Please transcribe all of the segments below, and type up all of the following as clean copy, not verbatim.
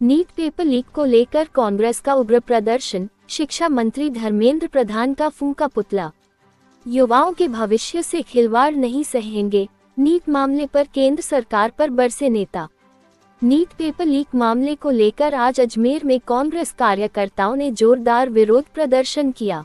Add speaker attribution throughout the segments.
Speaker 1: NEET paper leak को लेकर कांग्रेस का उग्र प्रदर्शन, शिक्षा मंत्री धर्मेंद्र प्रधान का फूंका पुतला। युवाओं के भविष्य से खिलवाड़ नहीं सहेंगे, नीट मामले पर केंद्र सरकार पर बरसे नेता। नीट पेपर लीक मामले को लेकर आज अजमेर में कांग्रेस कार्यकर्ताओं ने जोरदार विरोध प्रदर्शन किया,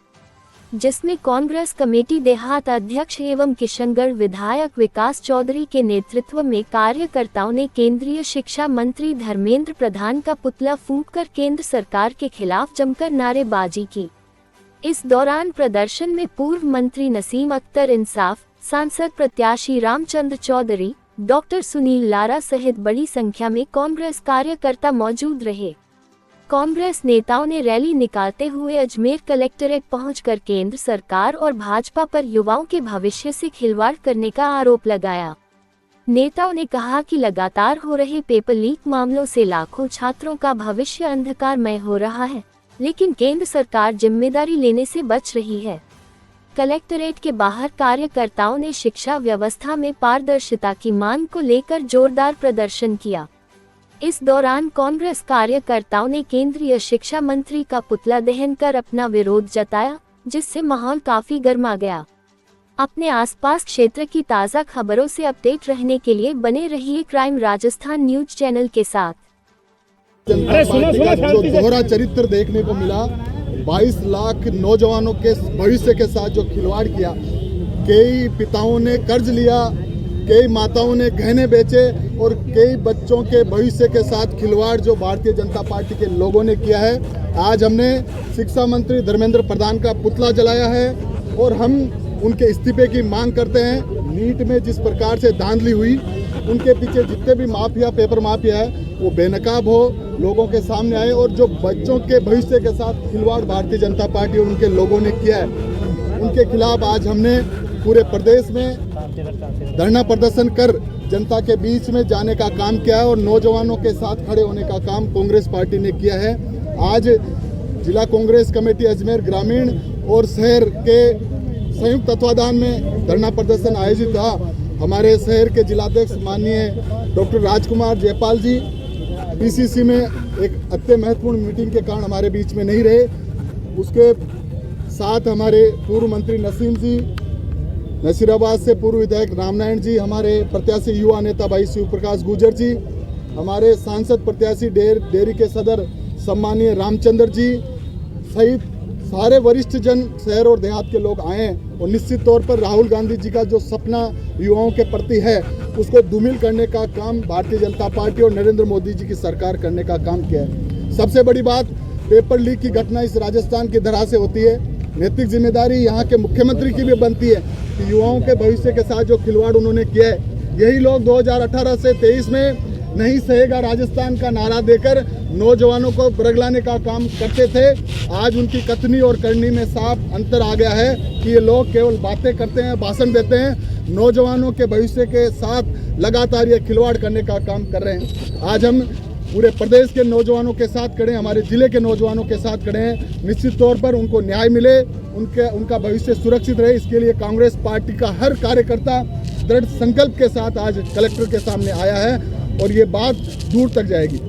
Speaker 1: जिसमें कांग्रेस कमेटी देहात अध्यक्ष एवं किशनगढ़ विधायक विकास चौधरी के नेतृत्व में कार्यकर्ताओं ने केंद्रीय शिक्षा मंत्री धर्मेंद्र प्रधान का पुतला फूंककर केंद्र सरकार के खिलाफ जमकर नारेबाजी की। इस दौरान प्रदर्शन में पूर्व मंत्री नसीम अख्तर इंसाफ, सांसद प्रत्याशी रामचंद्र चौधरी, डॉक्टर सुनील लारा सहित बड़ी संख्या में कांग्रेस कार्यकर्ता मौजूद रहे। कांग्रेस नेताओं ने रैली निकालते हुए अजमेर कलेक्ट्रेट पहुंचकर केंद्र सरकार और भाजपा पर युवाओं के भविष्य से खिलवाड़ करने का आरोप लगाया। नेताओं ने कहा कि लगातार हो रहे पेपर लीक मामलों से लाखों छात्रों का भविष्य अंधकारमय हो रहा है, लेकिन केंद्र सरकार जिम्मेदारी लेने से बच रही है। कलेक्ट्रेट के बाहर कार्यकर्ताओं ने शिक्षा व्यवस्था में पारदर्शिता की मांग को लेकर जोरदार प्रदर्शन किया। इस दौरान कांग्रेस कार्यकर्ताओं ने केंद्रीय शिक्षा मंत्री का पुतला दहन कर अपना विरोध जताया, जिससे माहौल काफी गर्मा गया। अपने आसपास क्षेत्र की ताज़ा खबरों से अपडेट रहने के लिए बने रहिए क्राइम राजस्थान न्यूज चैनल के साथ।
Speaker 2: जो दोहरा चरित्र देखने को मिला, 22 लाख नौजवानों के भविष्य के साथ जो खिलवाड़ किया, कई पिताओं ने कर्ज लिया, कई माताओं ने गहने बेचे और कई बच्चों के भविष्य के साथ खिलवाड़ जो भारतीय जनता पार्टी के लोगों ने किया है। आज हमने शिक्षा मंत्री धर्मेंद्र प्रधान का पुतला जलाया है और हम उनके इस्तीफे की मांग करते हैं। नीट में जिस प्रकार से धांधली हुई, उनके पीछे जितने भी माफिया, पेपर माफिया है, वो बेनकाब हो, लोगों के सामने आए और जो बच्चों के भविष्य के साथ खिलवाड़ भारतीय जनता पार्टी और उनके लोगों ने किया है, उनके खिलाफ आज हमने पूरे प्रदेश में धरना प्रदर्शन कर जनता के बीच में जाने का काम किया है और नौजवानों के साथ खड़े होने का काम कांग्रेस पार्टी ने किया है। आज जिला कांग्रेस कमेटी अजमेर ग्रामीण और शहर के संयुक्त तत्वाधान में धरना प्रदर्शन आयोजित था। हमारे शहर के जिलाध्यक्ष माननीय डॉक्टर राजकुमार जयपाल जी पीसीसी में एक अत्यंत महत्वपूर्ण मीटिंग के कारण हमारे बीच में नहीं रहे। उसके साथ हमारे पूर्व मंत्री नसीम जी, नसीराबाद से पूर्व विधायक रामनारायण जी, हमारे प्रत्याशी युवा नेता भाई शिव प्रकाश गुर्जर जी, हमारे सांसद प्रत्याशी डेरी के सदर सम्मानीय रामचंद्र जी सहित सारे वरिष्ठ जन, शहर और देहात के लोग आए और निश्चित तौर पर राहुल गांधी जी का जो सपना युवाओं के प्रति है, उसको धूमिल करने का काम भारतीय जनता पार्टी और नरेंद्र मोदी जी की सरकार करने का काम किया है। सबसे बड़ी बात, पेपर लीक की घटना इस राजस्थान की धरा से होती है। नैतिक जिम्मेदारी यहाँ के मुख्यमंत्री की भी बनती है कि युवाओं के भविष्य के साथ जो खिलवाड़ उन्होंने किया है, यही लोग 2018 से 23 में नहीं सहेगा राजस्थान का नारा देकर नौजवानों को बरगलाने का काम करते थे। आज उनकी कथनी और करनी में साफ अंतर आ गया है कि ये लोग केवल बातें करते हैं, भाषण देते हैं, नौजवानों के भविष्य के साथ लगातार ये खिलवाड़ करने का काम कर रहे हैं। आज हम पूरे प्रदेश के नौजवानों के साथ खड़े हैं, हमारे जिले के नौजवानों के साथ खड़े हैं। निश्चित तौर पर उनको न्याय मिले, उनका भविष्य सुरक्षित रहे, इसके लिए कांग्रेस पार्टी का हर कार्यकर्ता दृढ़ संकल्प के साथ आज कलेक्टर के सामने आया है और ये बात दूर तक जाएगी।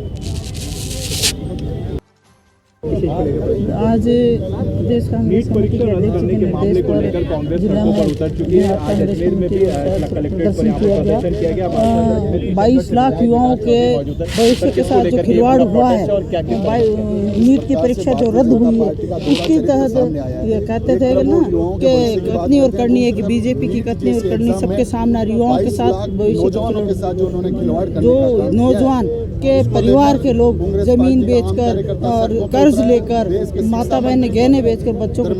Speaker 3: आज प्रदेश कांग्रेस कमेटी के अध्यक्ष के निर्देश पर जिला में प्रदर्शन किया गया। 22 लाख युवाओं के भविष्य के साथ जो खिलवाड़ हुआ है, नीट की परीक्षा जो रद्द हुई है, उसके तहत ये कहते थे ना कि कथनी और करनी है, कि बीजेपी की कथनी और करनी सबके सामने युवाओं के साथ भविष्य जो नौजवान के परिवार के लोग जमीन बेचकर और कर्ज लेकर, माता बहन ने गहने बेचकर बच्चों को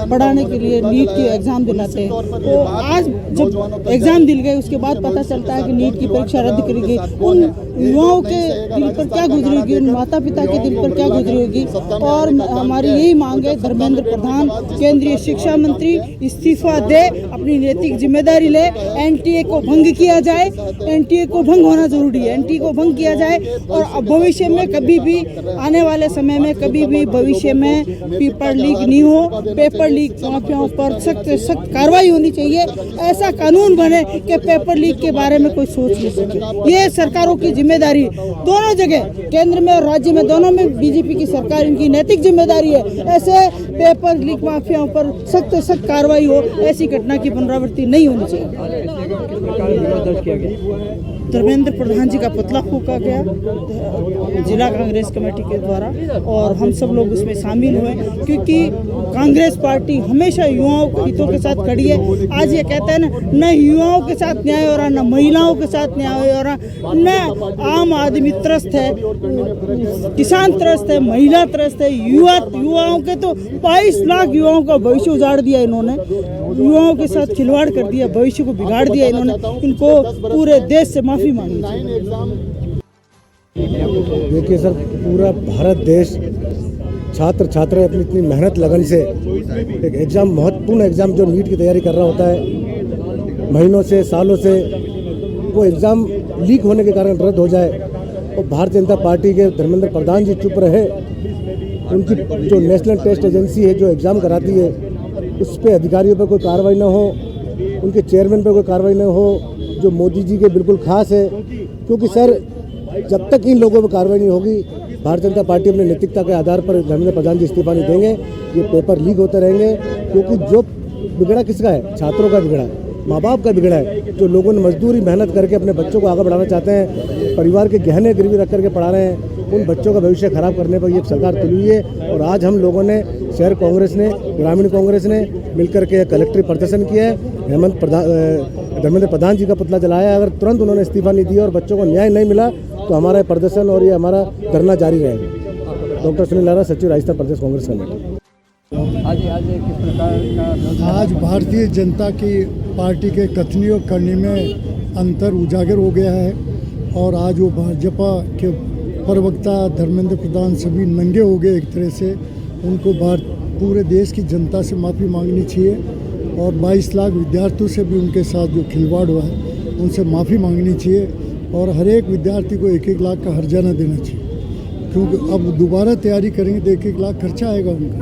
Speaker 3: पढ़ाने के लिए नीट की एग्जाम दिलाते हैं। तो आज जब एग्जाम दिल गए, उसके बाद पता चलता है कि नीट की परीक्षा रद्द करी गई। उन युवाओं के दिल पर क्या गुजरेगी, उन माता पिता के दिल पर क्या गुजरेगी। और हमारी यही मांग है, धर्मेंद्र प्रधान केंद्रीय शिक्षा मंत्री इस्तीफा दे, अपनी नैतिक जिम्मेदारी ले, एनटीए को भंग किया जाए। एनटीए को भंग होना जरूरी है, एनटीए को भंग किया जाए और भविष्य में कभी भी, आने वाले समय में कभी भी भविष्य में पेपर लीक नहीं हो। पेपर लीक माफियाओं पर सख्त सख्त कार्रवाई होनी चाहिए। ऐसा कानून बने कि पेपर लीक के बारे में कोई सोच नहीं सके। ये सरकारों की जिम्मेदारी दोनों जगह, केंद्र में और राज्य में, दोनों में बीजेपी की सरकार, इनकी नैतिक जिम्मेदारी है। ऐसे पेपर लीक माफियाओं पर सख्त से सख्त कार्रवाई हो, ऐसी घटना की पुनरावृत्ति नहीं होनी चाहिए। धर्मेंद्र प्रधान जी का पुतला फूंका गया जिला कांग्रेस कमेटी के द्वारा, और हम सब लोग उसमें शामिल हुए, क्योंकि कांग्रेस पार्टी हमेशा युवाओं के हितों के साथ खड़ी है। आज ये कहते हैं न युवाओं के साथ न्याय हो रहा, न महिलाओं के साथ न्याय हो रहा, न आम आदमी त्रस्त है, किसान त्रस्त है, महिला त्रस्त है, युवाओं के तो 22 लाख युवाओं का भविष्य उजाड़ दिया इन्होंने, युवाओं के साथ खिलवाड़ कर दिया, भविष्य को बिगाड़ दिया इन्होंने। इनको पूरे देश से माफी मांगनी चाहिए।
Speaker 4: देखिए सर, पूरा भारत देश छात्र छात्राएं अपनी इतनी मेहनत लगन से एक एग्ज़ाम, महत्वपूर्ण एग्ज़ाम जो नीट की तैयारी कर रहा होता है, महीनों से सालों से वो एग्ज़ाम लीक होने के कारण रद्द हो जाए और भारतीय जनता पार्टी के धर्मेंद्र प्रधान जी चुप रहे। उनकी जो नेशनल टेस्ट एजेंसी है जो एग्ज़ाम कराती है, उस पर अधिकारियों पर कोई कार्रवाई ना हो, उनके चेयरमैन पर कोई कार्रवाई ना हो, जो मोदी जी के बिल्कुल खास है। क्योंकि सर, जब तक इन लोगों पर कार्रवाई नहीं होगी, भारतीय जनता पार्टी अपनी नैतिकता के आधार पर धर्मेंद्र प्रधान जी इस्तीफा नहीं देंगे। ये पेपर लीक होते रहेंगे, क्योंकि जो बिगड़ा किसका है? छात्रों का बिगड़ा है, माँ बाप का बिगड़ा है, जो लोगों ने मजदूरी मेहनत करके अपने बच्चों को आगे बढ़ाना चाहते हैं, परिवार के गहने गिरवी रख करके पढ़ा रहे हैं, उन बच्चों का भविष्य खराब करने पर ये सरकार तुली हुई है। और आज हम लोगों ने, शहर कांग्रेस ने, ग्रामीण कांग्रेस ने मिलकर के कलेक्ट्री प्रदर्शन किया है। धर्मेंद्र प्रधान जी का पुतला जलाया। अगर तुरंत उन्होंने इस्तीफा नहीं दिया और बच्चों को न्याय नहीं मिला तो हमारा प्रदर्शन और ये हमारा धरना जारी रहेगा। डॉक्टर सुनील लारा, सचिव राजस्थान प्रदेश कांग्रेस कमेटी।
Speaker 5: आज भारतीय जनता की पार्टी के कथनी और करनी में अंतर उजागर हो गया है, और आज वो भाजपा के प्रवक्ता धर्मेंद्र प्रधान सभी नंगे हो गए एक तरह से। उनको पूरे देश की जनता से माफ़ी मांगनी चाहिए, और 22 लाख विद्यार्थियों से भी उनके साथ जो खिलवाड़ हुआ है उनसे माफ़ी मांगनी चाहिए, और हर एक विद्यार्थी को 1-1 लाख का हर्जाना देना चाहिए, क्योंकि अब दोबारा तैयारी करेंगे तो 1-1 लाख खर्चा आएगा उनका।